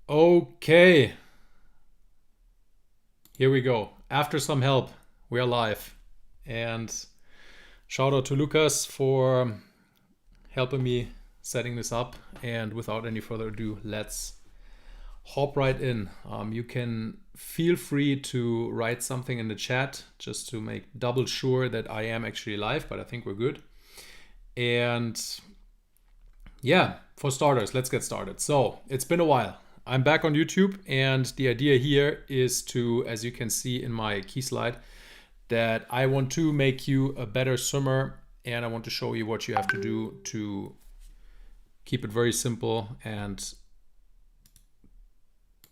Okay, here we go. After some help, we are live. And shout out to Lucas for helping me setting this up. And without any further ado, let's hop right in. You can feel free to write something in the chat just to make double sure that I am actually live, but I think we're good. And yeah, for starters, let's get started. So it's been a while. I'm back on YouTube, and the idea here is to, as you can see in my key slide, that I want to make you a better swimmer, and I want to show you what you have to do to keep it very simple and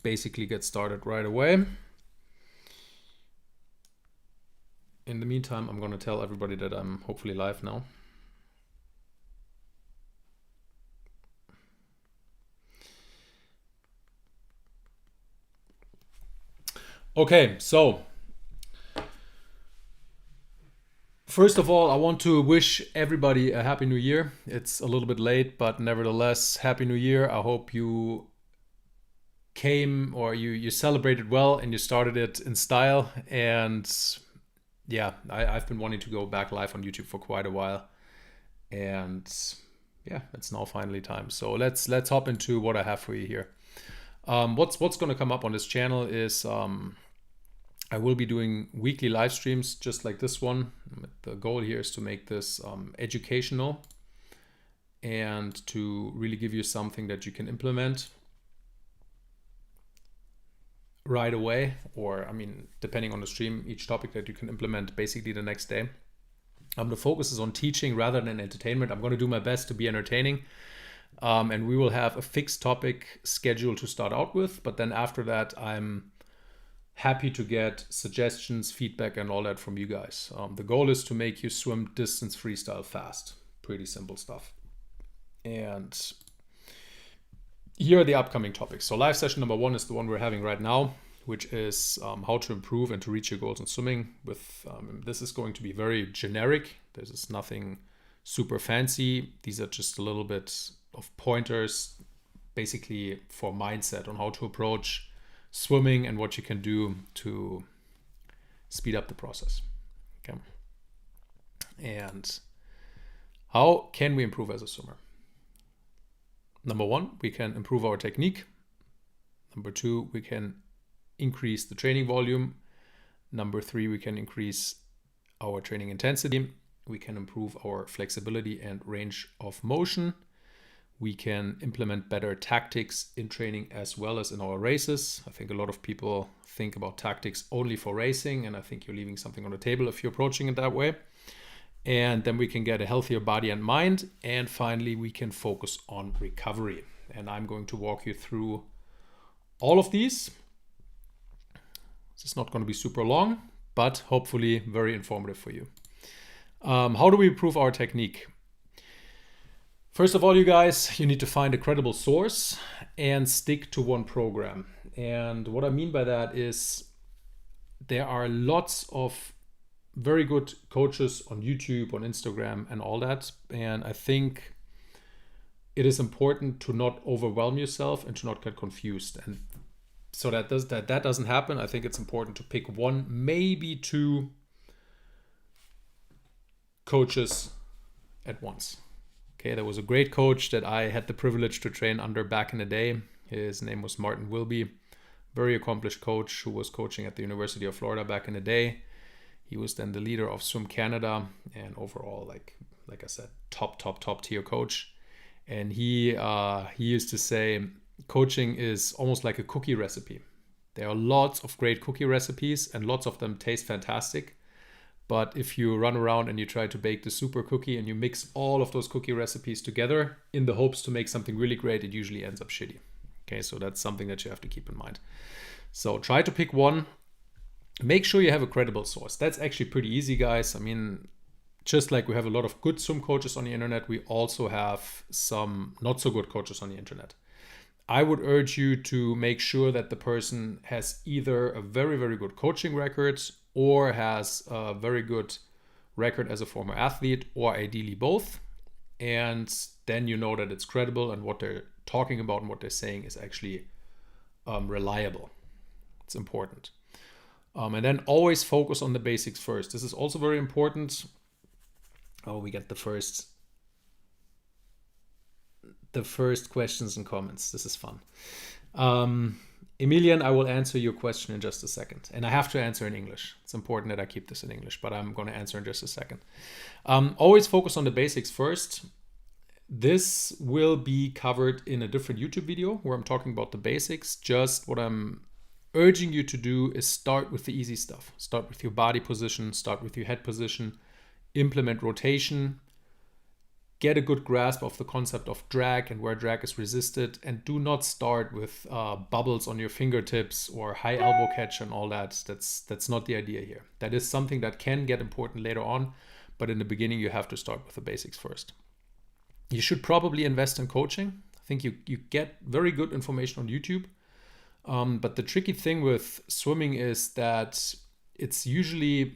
basically get started right away. In the meantime, I'm going to tell everybody that I'm hopefully live now. Okay, so first of all, I want to wish everybody a Happy New Year. It's a little bit late, but nevertheless, Happy New Year. I hope you came or you celebrated well and you started it in style. And yeah, I've been wanting to go back live on YouTube for quite a while. And yeah, it's now finally time. So let's hop into what I have for you here. What's going to come up on this channel is I will be doing weekly live streams just like this one. The goal here is to make this educational and to really give you something that you can implement right away, or I mean, depending on the stream, each topic that you can implement basically the next day. The focus is on teaching rather than entertainment. I'm going to do my best to be entertaining. And we will have a fixed topic schedule to start out with, but then after that, I'm happy to get suggestions, feedback, and all that from you guys. The goal is to make you swim distance freestyle fast. Pretty simple stuff. And here are the upcoming topics. So live session number 1 is the one we're having right now, which is how to improve and to reach your goals in swimming. With this is going to be very generic. This is nothing super fancy. These are just a little bit of pointers, basically for mindset on how to approach swimming and what you can do to speed up the process. Okay. And how can we improve as a swimmer? Number 1, we can improve our technique. Number 2, we can increase the training volume. Number 3, we can increase our training intensity. We can improve our flexibility and range of motion. We can implement better tactics in training as well as in our races. I think a lot of people think about tactics only for racing, and I think you're leaving something on the table if you're approaching it that way. And then we can get a healthier body and mind. And finally, we can focus on recovery. And I'm going to walk you through all of these. This is not going to be super long, but hopefully very informative for you. How do we improve our technique? First of all, you guys, you need to find a credible source and stick to one program. And what I mean by that is there are lots of very good coaches on YouTube, on Instagram, and all that. And I think it is important to not overwhelm yourself and to not get confused. And so that doesn't happen, I think it's important to pick one, maybe 2 coaches at once. Okay, there was a great coach that I had the privilege to train under back in the day. His name was Martin Wilby, very accomplished coach who was coaching at the University of Florida back in the day. He was then the leader of Swim Canada and overall, like I said, top tier coach. And he used to say, coaching is almost like a cookie recipe. There are lots of great cookie recipes and lots of them taste fantastic. But if you run around and you try to bake the super cookie and you mix all of those cookie recipes together in the hopes to make something really great, it usually ends up shitty. Okay, so that's something that you have to keep in mind. So try to pick one. Make sure you have a credible source. That's actually pretty easy, guys. I mean, just like we have a lot of good swim coaches on the internet, we also have some not so good coaches on the internet. I would urge you to make sure that the person has either a very, very good coaching record or has a very good record as a former athlete, or ideally both. And then you know that it's credible and what they're talking about and what they're saying is actually reliable. It's important. And then always focus on the basics first. This is also very important. Oh, we get the first questions and comments. This is fun. Emilian, I will answer your question in just a second. And I have to answer in English. It's important that I keep this in English, but I'm going to answer in just a second. Always focus on the basics first. This will be covered in a different YouTube video where I'm talking about the basics. Just what I'm urging you to do is start with the easy stuff. Start with your body position, start with your head position, implement rotation, get a good grasp of the concept of drag and where drag is resisted, and do not start with bubbles on your fingertips or high elbow catch and all that. That's not the idea here. That is something that can get important later on, but in the beginning you have to start with the basics first. You should probably invest in coaching. I think you get very good information on YouTube. But the tricky thing with swimming is that it's usually,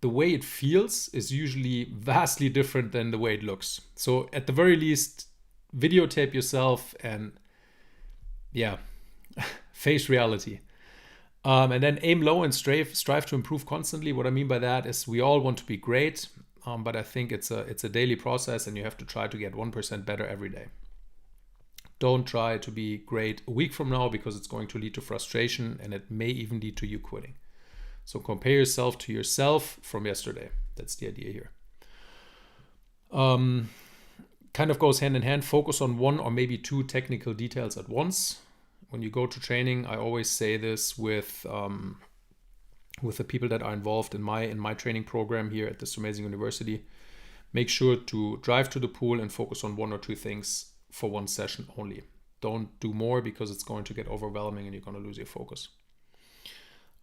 the way it feels is usually vastly different than the way it looks. So at the very least, videotape yourself and face reality. And then aim low and strive to improve constantly. What I mean by that is we all want to be great, but I think it's a daily process and you have to try to get 1% better every day. Don't try to be great a week from now because it's going to lead to frustration and it may even lead to you quitting. So compare yourself to yourself from yesterday. That's the idea here. Kind of goes hand in hand. Focus on one or maybe two technical details at once. When you go to training, I always say this with the people that are involved in my training program here at this amazing university. Make sure to drive to the pool and focus on one or two things for one session only. Don't do more because it's going to get overwhelming and you're going to lose your focus.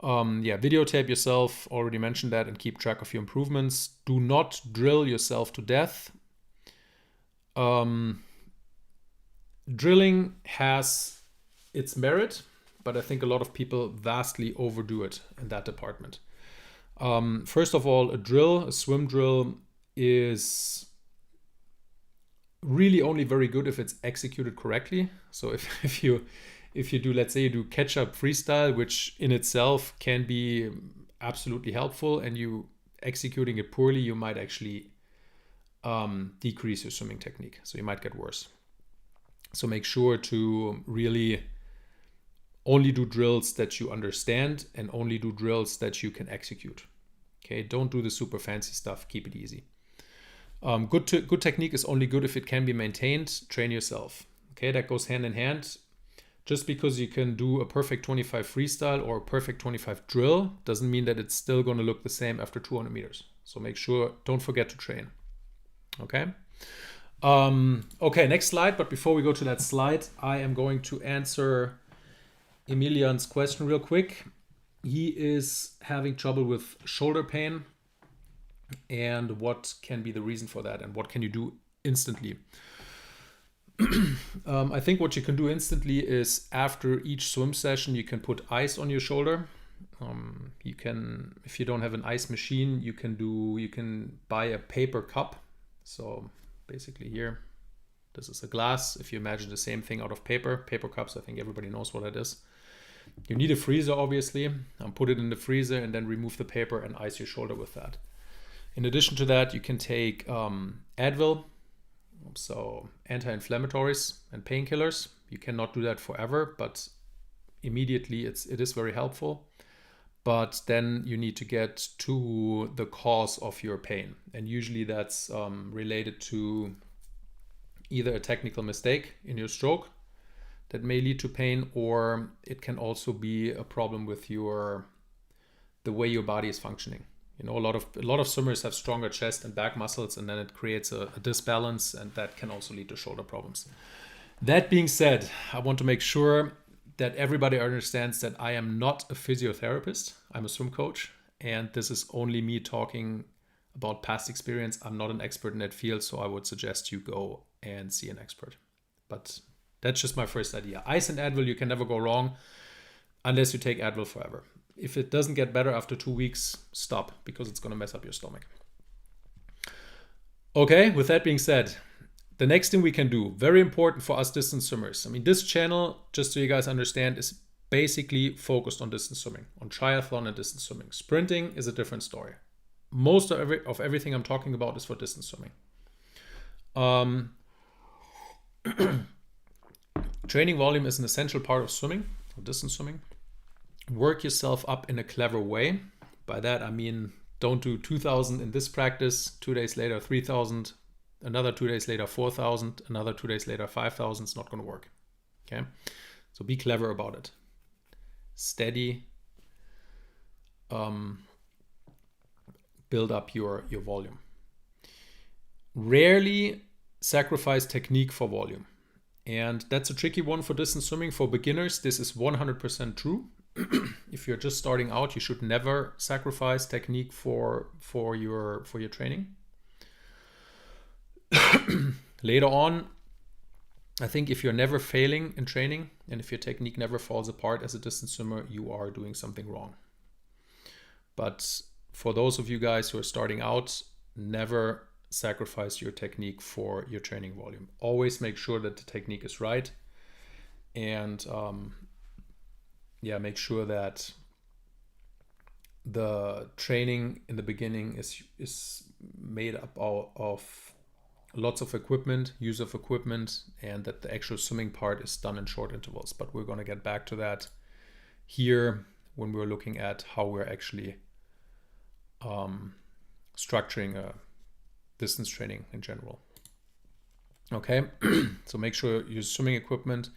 Videotape yourself, already mentioned that, and keep track of your improvements. Do not drill yourself to death. Drilling has its merit, but I think a lot of people vastly overdo it in that department. First of all, a swim drill is really only very good if it's executed correctly. So if you do, let's say you do catch-up freestyle, which in itself can be absolutely helpful, and you executing it poorly, you might actually decrease your swimming technique. So you might get worse. So make sure to really only do drills that you understand and only do drills that you can execute. Okay, don't do the super fancy stuff. Keep it easy. Good technique is only good if it can be maintained. Train yourself. Okay, that goes hand in hand. Just because you can do a perfect 25 freestyle or a perfect 25 drill doesn't mean that it's still going to look the same after 200 meters. So make sure, don't forget to train. Okay. Okay, next slide. But before we go to that slide, I am going to answer Emilian's question real quick. He is having trouble with shoulder pain. And what can be the reason for that? And what can you do instantly? I think what you can do instantly is after each swim session, you can put ice on your shoulder. You can, if you don't have an ice machine, you can buy a paper cup. So basically here, this is a glass. If you imagine the same thing out of paper cups, I think everybody knows what it is. You need a freezer, obviously. Put it in the freezer and then remove the paper and ice your shoulder with that. In addition to that, you can take Advil, so anti-inflammatories and painkillers. You cannot do that forever, but immediately it is very helpful. But then you need to get to the cause of your pain. And usually that's related to either a technical mistake in your stroke that may lead to pain, or it can also be a problem with the way your body is functioning. You know, a lot of swimmers have stronger chest and back muscles, and then it creates a disbalance, and that can also lead to shoulder problems. That being said, I want to make sure that everybody understands that I am not a physiotherapist. I'm a swim coach, and this is only me talking about past experience. I'm not an expert in that field, so I would suggest you go and see an expert. But that's just my first idea. Ice and Advil, you can never go wrong unless you take Advil forever. If it doesn't get better after 2 weeks, stop, because it's going to mess up your stomach. Okay, with that being said, the next thing we can do, very important for us distance swimmers. I mean, this channel, just so you guys understand, is basically focused on distance swimming, on triathlon and distance swimming. Sprinting is a different story. Most of everything I'm talking about is for distance swimming. Training volume is an essential part of swimming, of distance swimming. Work yourself up in a clever way. By that I mean, don't do 2,000 in this practice, 2 days later 3,000, another 2 days later 4,000, another 2 days later 5,000. It's not going to work. Okay, so be clever about it. Steady. Build up your volume. Rarely sacrifice technique for volume. And that's a tricky one for distance swimming. For beginners, this is 100% true. If you're just starting out, you should never sacrifice technique for your training. Later on, I think if you're never failing in training and if your technique never falls apart as a distance swimmer, you are doing something wrong. But for those of you guys who are starting out, never sacrifice your technique for your training volume. Always make sure that the technique is right, and make sure that the training in the beginning is made up of lots of equipment, use of equipment, and that the actual swimming part is done in short intervals. But we're going to get back to that here when we're looking at how we're actually structuring a distance training in general. Okay, so make sure you use swimming equipment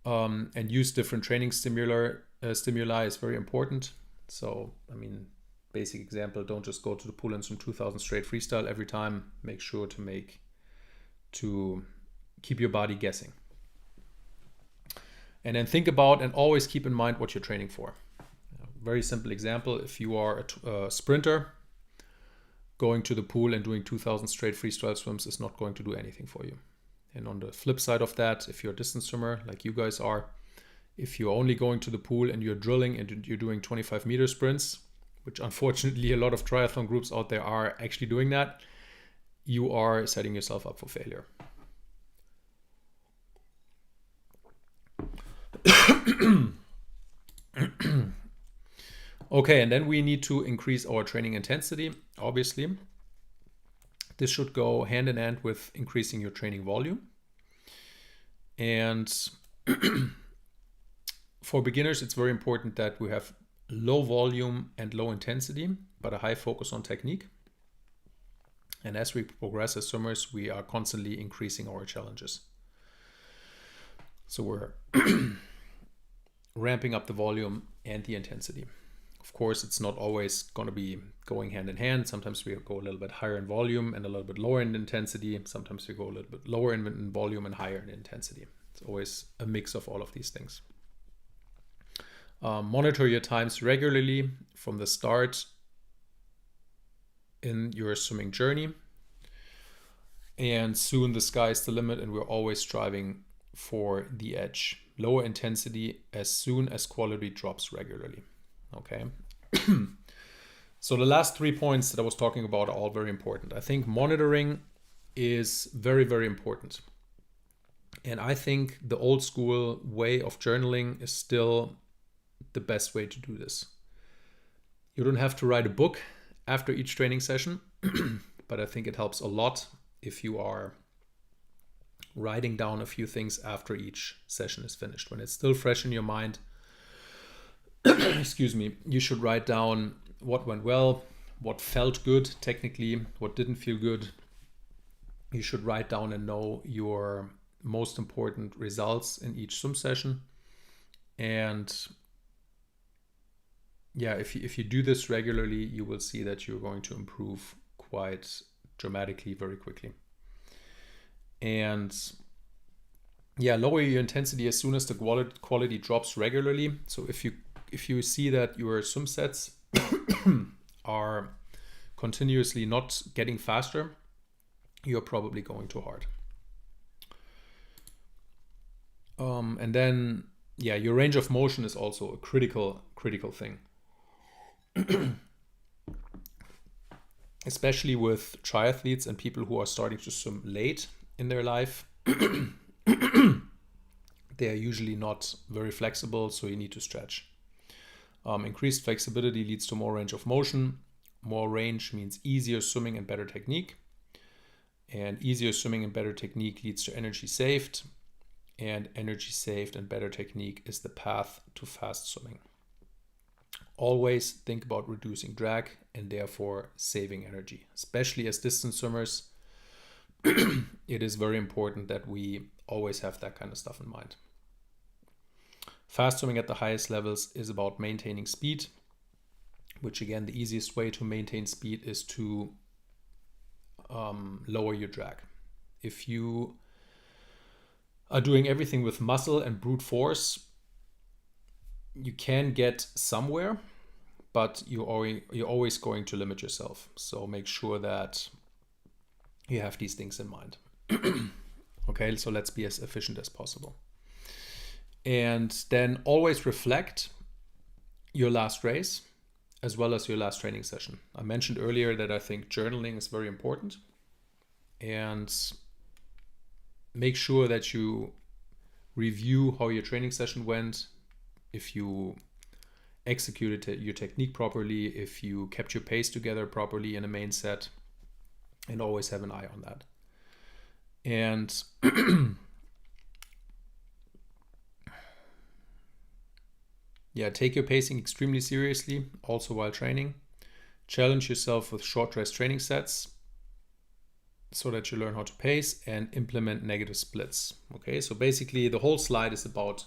and use different training stimuli is very important. So, I mean, basic example, don't just go to the pool and swim 2,000 straight freestyle every time. Make sure to keep your body guessing. And then think about and always keep in mind what you're training for. Very simple example, if you are a sprinter, going to the pool and doing 2,000 straight freestyle swims is not going to do anything for you. And on the flip side of that, if you're a distance swimmer like you guys are, if you're only going to the pool and you're drilling and you're doing 25-meter sprints, which unfortunately a lot of triathlon groups out there are actually doing that, you are setting yourself up for failure. Okay, and then we need to increase our training intensity, obviously. This should go hand in hand with increasing your training volume. And for beginners, it's very important that we have low volume and low intensity, but a high focus on technique. And as we progress as swimmers, we are constantly increasing our challenges. So we're ramping up the volume and the intensity. Of course, it's not always going to be going hand in hand. Sometimes we go a little bit higher in volume and a little bit lower in intensity. Sometimes we go a little bit lower in volume and higher in intensity. It's always a mix of all of these things. Monitor your times regularly from the start in your swimming journey. And soon the sky's the limit, and we're always striving for the edge. Lower intensity as soon as quality drops regularly. Okay. So the last 3 points that I was talking about are all very important. I think monitoring is very, very important. And I think the old school way of journaling is still the best way to do this. You don't have to write a book after each training session, but I think it helps a lot if you are writing down a few things after each session is finished. When it's still fresh in your mind, excuse me, you should write down what went well, what felt good technically, what didn't feel good. You should write down and know your most important results in each swim session. And yeah, if you do this regularly, you will see that you're going to improve quite dramatically very quickly. And yeah, lower your intensity as soon as the quality drops regularly. So if you see that your swim sets are continuously not getting faster, you're probably going too hard. And then, yeah, your range of motion is also a critical thing. Especially with triathletes and people who are starting to swim late in their life. they are usually not very flexible, so you need to stretch. Increased flexibility leads to more range of motion. More range means easier swimming and better technique. And easier swimming and better technique leads to energy saved. And energy saved and better technique is the path to fast swimming. Always think about reducing drag and therefore saving energy. Especially as distance swimmers, it is very important that we always have that kind of stuff in mind. Fast swimming at the highest levels is about maintaining speed, which again, the easiest way to maintain speed is to lower your drag. If you are doing everything with muscle and brute force, you can get somewhere, but you're always going to limit yourself. So make sure that you have these things in mind. Okay, so let's be as efficient as possible. And then always reflect your last race as well as your last training session. I mentioned earlier that I think journaling is very important. And make sure that you review how your training session went, if you executed your technique properly, if you kept your pace together properly in a main set, and always have an eye on that. And yeah, take your pacing extremely seriously, also while training. Challenge yourself with short rest training sets so that you learn how to pace, and implement negative splits. Okay, so basically the whole slide is about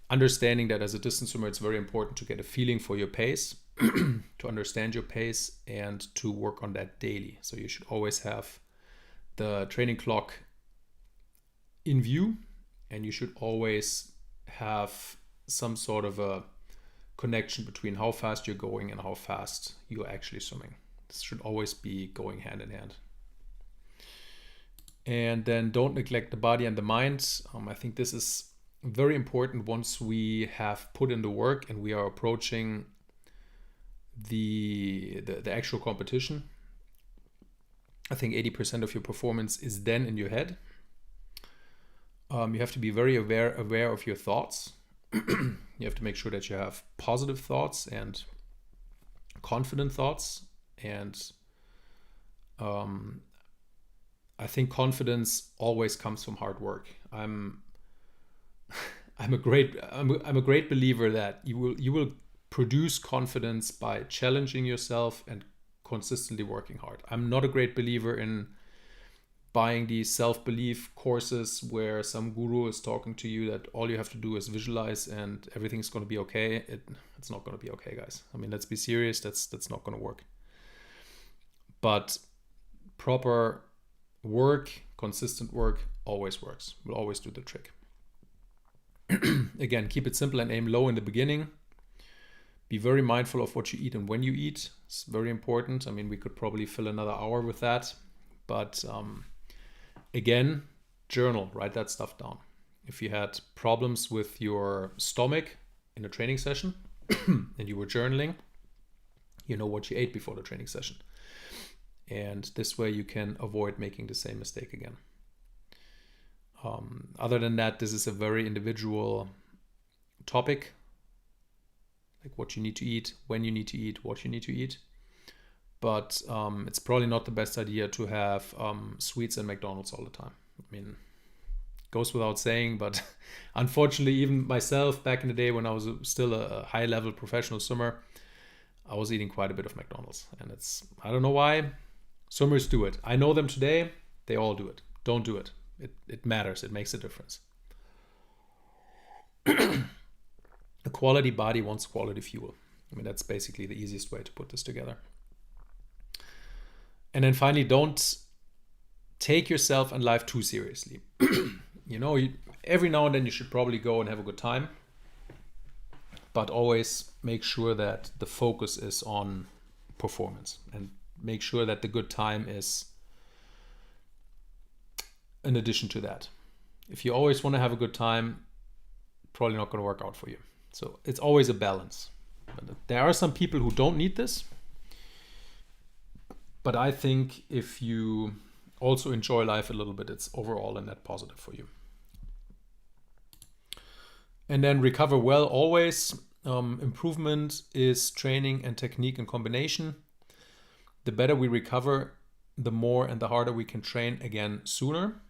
understanding that as a distance swimmer, it's very important to get a feeling for your pace, to understand your pace, and to work on that daily. So you should always have the training clock in view, and you should always have some sort of a connection between how fast you're going and how fast you're actually swimming. This should always be going hand in hand. And then don't neglect the body and the mind. I think this is very important once we have put in the work and we are approaching the actual competition. I think 80% of your performance is then in your head. You have to be very aware of your thoughts. You have to make sure that you have positive thoughts and confident thoughts. And I think confidence always comes from hard work. I'm a great believer that you will produce confidence by challenging yourself and consistently working hard. I'm not a great believer in buying these self-belief courses where some guru is talking to you that all you have to do is visualize and everything's going to be okay. It's not going to be okay, guys. I mean, let's be serious. That's not going to work. But proper work, consistent work always works. Will always do the trick. Again, keep it simple and aim low in the beginning. Be very mindful of what you eat and when you eat. It's very important. I mean, we could probably fill another hour with that. But again, journal, write that stuff down. If you had problems with your stomach in a training session and you were journaling, you know what you ate before the training session. And this way you can avoid making the same mistake again. Other than that, this is a very individual topic, like what you need to eat, when you need to eat, what you need to eat. But it's probably not the best idea to have sweets and McDonald's all the time. I mean, goes without saying, but unfortunately, even myself back in the day when I was still a high-level professional swimmer, I was eating quite a bit of McDonald's. And I don't know why. Swimmers do it. I know them today. They all do it. Don't do it. It matters. It makes a difference. A quality body wants quality fuel. I mean, that's basically the easiest way to put this together. And then finally, don't take yourself and life too seriously. Every now and then you should probably go and have a good time. But always make sure that the focus is on performance. And make sure that the good time is in addition to that. If you always want to have a good time, probably not going to work out for you. So it's always a balance. There are some people who don't need this. But I think if you also enjoy life a little bit, it's overall a net positive for you. And then recover well always. Improvement is training and technique in combination. The better we recover, the more and the harder we can train again sooner.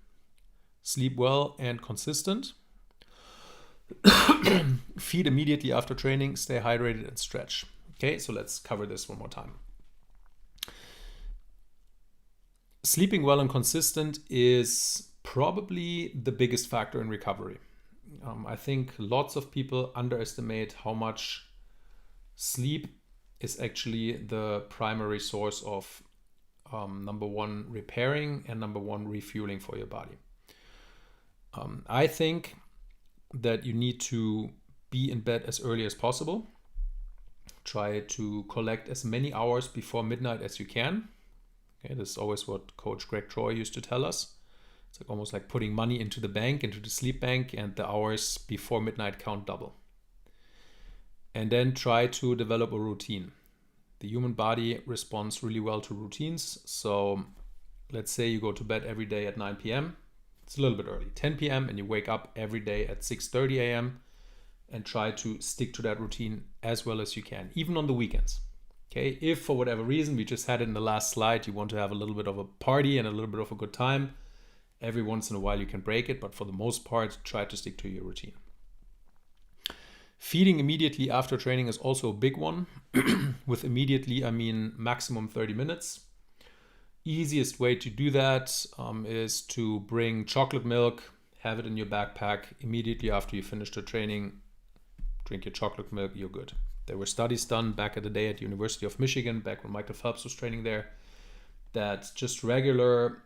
Sleep well and consistent. Feed immediately after training, stay hydrated and stretch. Okay, so let's cover this one more time. Sleeping well and consistent is probably the biggest factor in recovery. I think lots of people underestimate how much sleep is actually the primary source of number one, repairing, and number one, refueling for your body. I think that you need to be in bed as early as possible. Try to collect as many hours before midnight as you can. Okay, this is always what Coach Greg Troy used to tell us. It's like almost like putting money into the bank, into the sleep bank, and the hours before midnight count double. And then try to develop a routine. The human body responds really well to routines. So let's say you go to bed every day at 9 p.m. It's a little bit early, 10 p.m. and you wake up every day at 6:30 a.m. and try to stick to that routine as well as you can, even on the weekends. Okay, if for whatever reason, we just had it in the last slide, you want to have a little bit of a party and a little bit of a good time, every once in a while you can break it, but for the most part, try to stick to your routine. Feeding immediately after training is also a big one. With immediately, I mean maximum 30 minutes. Easiest way to do that is to bring chocolate milk, have it in your backpack immediately after you finish the training. Drink your chocolate milk, you're good. There were studies done back in the day at the University of Michigan, back when Michael Phelps was training there, that just regular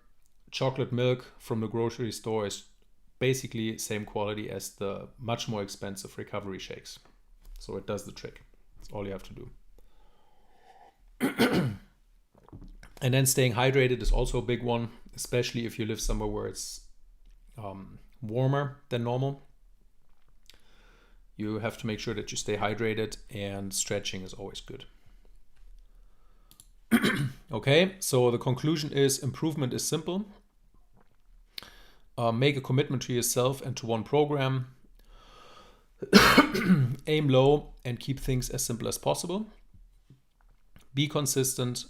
chocolate milk from the grocery store is basically same quality as the much more expensive recovery shakes. So it does the trick. That's all you have to do. And then staying hydrated is also a big one, especially if you live somewhere where it's warmer than normal. You have to make sure that you stay hydrated, and stretching is always good. Okay, so the conclusion is improvement is simple. Make a commitment to yourself and to one program. Aim low and keep things as simple as possible. Be consistent.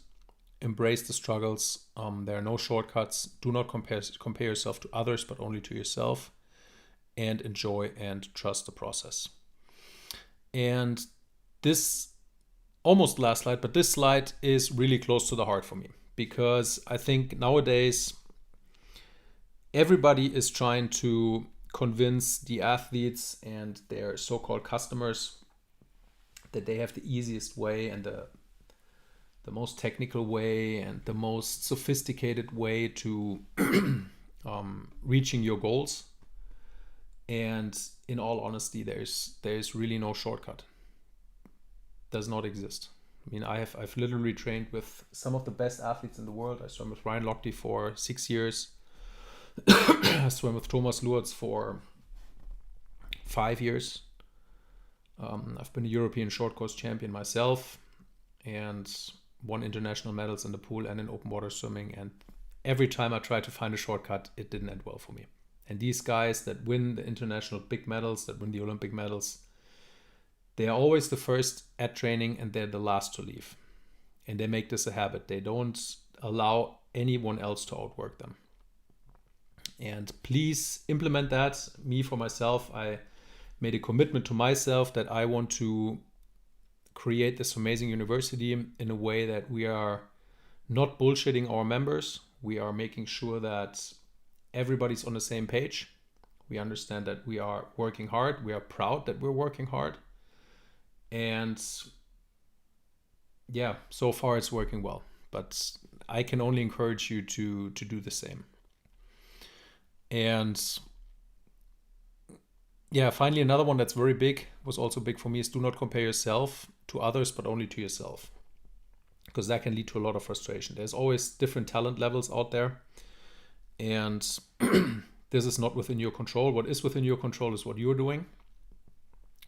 Embrace the struggles. There are no shortcuts. Do not compare yourself to others, but only to yourself. And enjoy and trust the process. And this, almost last slide, but this slide is really close to the heart for me, because I think nowadays everybody is trying to convince the athletes and their so-called customers that they have the easiest way and the most technical way and the most sophisticated way to reaching your goals. And in all honesty, there's really no shortcut. Does not exist. I mean, I've literally trained with some of the best athletes in the world. I swam with Ryan Lochte for 6 years. I swam with Thomas Luertz for 5 years. I've been a European short course champion myself and won international medals in the pool and in open water swimming. And every time I tried to find a shortcut, it didn't end well for me. And these guys that win the international big medals, that win the Olympic medals, they are always the first at training and they're the last to leave. And they make this a habit. They don't allow anyone else to outwork them. And please implement that. Me, for myself, I made a commitment to myself that I want to create this amazing university in a way that we are not bullshitting our members. We are making sure that everybody's on the same page. We understand that we are working hard. We are proud that we're working hard. And yeah, so far it's working well. But I can only encourage you to do the same. And yeah, finally, another one that's very big, was also big for me, is do not compare yourself to others, but only to yourself. Because that can lead to a lot of frustration. There's always different talent levels out there. And this is not within your control. What is within your control is what you're doing.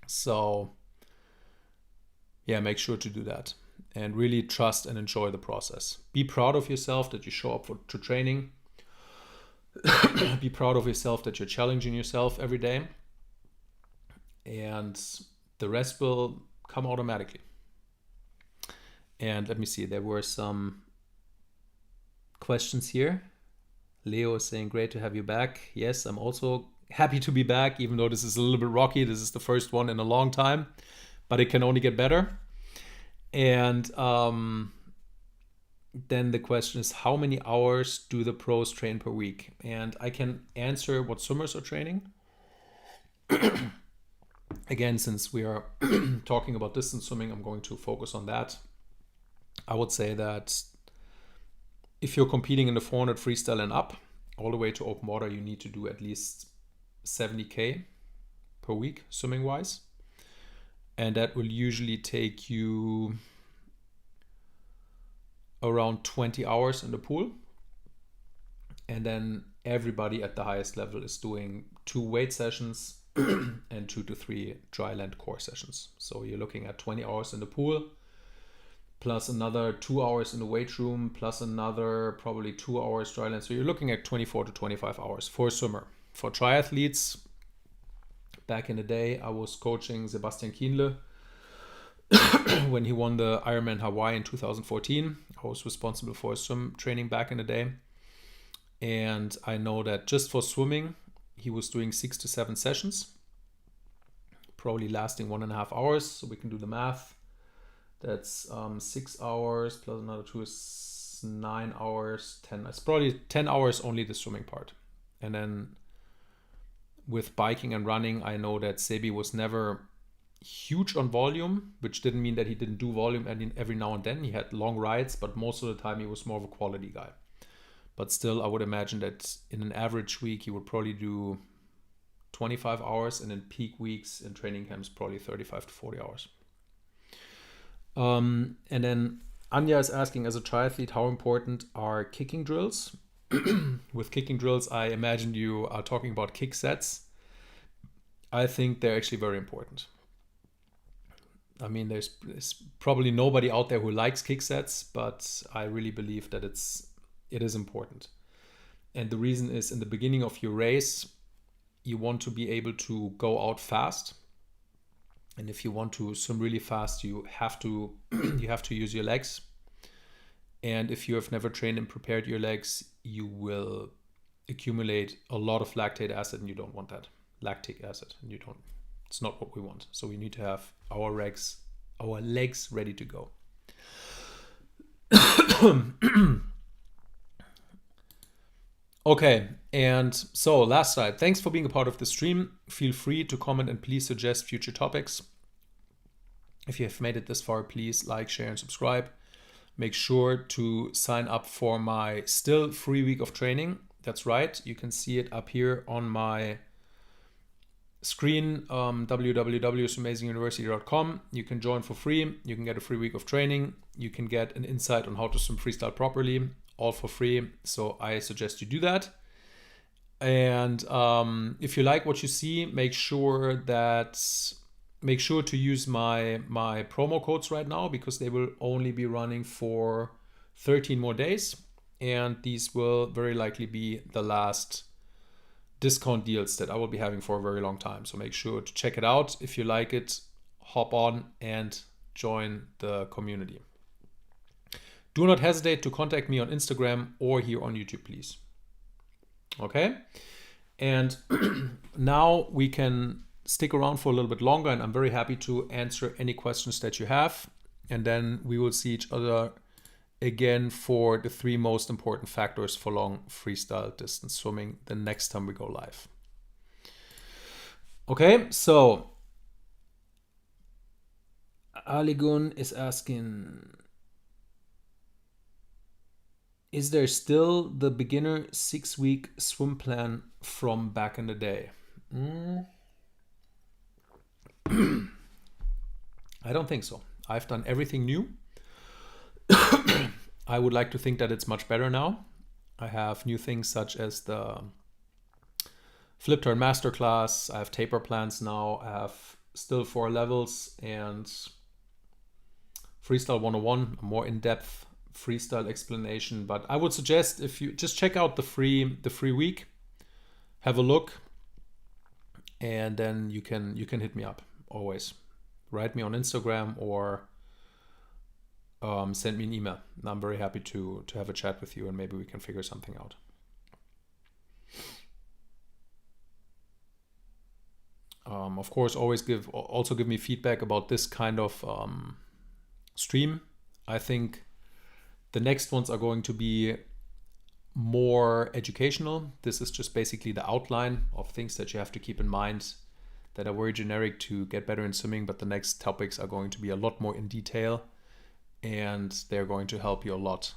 So yeah, make sure to do that. And really trust and enjoy the process. Be proud of yourself that you show up to training. Be proud of yourself that you're challenging yourself every day. and the rest will come automatically. And let me see, there were some questions here. Leo is saying, great to have you back. Yes, I'm also happy to be back, even though this is a little bit rocky. This is the first one in a long time, but it can only get better. And then the question is, how many hours do the pros train per week? And I can answer what swimmers are training. Again, since we are talking about distance swimming, I'm going to focus on that. I would say that if you're competing in the 400 freestyle and up, all the way to open water, you need to do at least 70K per week, swimming wise. And that will usually take you around 20 hours in the pool. And then everybody at the highest level is doing 2 weight sessions and 2 to 3 dry land core sessions. So you're looking at 20 hours in the pool, plus another 2 hours in the weight room, plus another probably 2 hours dry land. So you're looking at 24 to 25 hours for a swimmer. For triathletes, back in the day, I was coaching Sebastian Kienle when he won the Ironman Hawaii in 2014. I was responsible for his swim training back in the day. And I know that just for swimming, he was doing 6 to 7 sessions, probably lasting 1.5 hours. So we can do the math. That's 6 hours plus another 2 is 9 hours, 10. It's probably 10 hours only the swimming part. And then with biking and running, I know that Sebi was never huge on volume, which didn't mean that he didn't do volume every now and then. He had long rides, but most of the time he was more of a quality guy. But still, I would imagine that in an average week, he would probably do 25 hours, and in peak weeks in training camps, probably 35 to 40 hours. And then Anya is asking, as a triathlete, how important are kicking drills? With kicking drills, I imagine you are talking about kick sets. I think they're actually very important. I mean, there's probably nobody out there who likes kick sets, but I really believe that it is important. And the reason is, in the beginning of your race, you want to be able to go out fast. And if you want to swim really fast, you have to use your legs. And if you have never trained and prepared your legs, you will accumulate a lot of lactate acid, and you don't want that. Lactic acid, and it's not what we want. So we need to have our legs ready to go. Okay, and so last slide. Thanks for being a part of the stream. Feel free to comment and please suggest future topics. If you have made it this far, please like, share, and subscribe. Make sure to sign up for my still free week of training. That's right. You can see it up here on my screen, www.swimamazinguniversity.com. You can join for free. You can get a free week of training. You can get an insight on how to swim freestyle properly, all for free. So I suggest you do that. And if you like what you see, make sure to use my promo codes right now, because they will only be running for 13 more days. And these will very likely be the last discount deals that I will be having for a very long time. So make sure to check it out. If you like it, hop on and join the community. Do not hesitate to contact me on Instagram or here on YouTube, please. Okay. And now we can stick around for a little bit longer, and I'm very happy to answer any questions that you have. And then we will see each other again for the 3 most important factors for long freestyle distance swimming the next time we go live. Okay, so Aligun is asking, is there still the beginner 6-week swim plan from back in the day? I don't think so. I've done everything new. I would like to think that it's much better now. I have new things such as the flip turn masterclass. I have taper plans now. I have still 4 levels and Freestyle 101, a more in-depth freestyle explanation. But I would suggest, if you just check out the free week, have a look. and then you can hit me up always. Write me on Instagram or send me an email. I'm very happy to have a chat with you, and maybe we can figure something out. Of course, always give me feedback about this kind of stream. I think the next ones are going to be more educational. This is just basically the outline of things that you have to keep in mind that are very generic to get better in swimming, but the next topics are going to be a lot more in detail, and they're going to help you a lot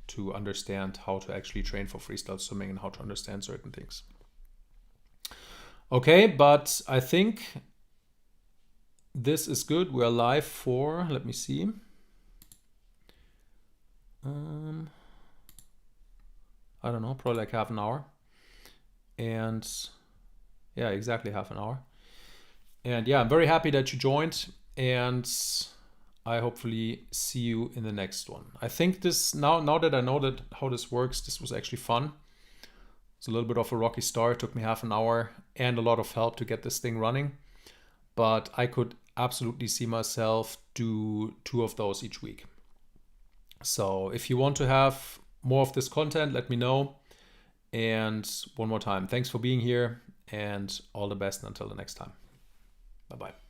to understand how to actually train for freestyle swimming and how to understand certain things. Okay, but I think this is good. We're live for, let me see. I don't know, probably like half an hour. And yeah, exactly half an hour. And yeah, I'm very happy that you joined, and I hopefully see you in the next one. I think this, now that I know that how this works, this was actually fun. It's a little bit of a rocky start. It took me half an hour and a lot of help to get this thing running. But I could absolutely see myself do 2 of those each week. So if you want to have more of this content, let me know. And one more time, thanks for being here, and all the best until the next time. Bye-bye.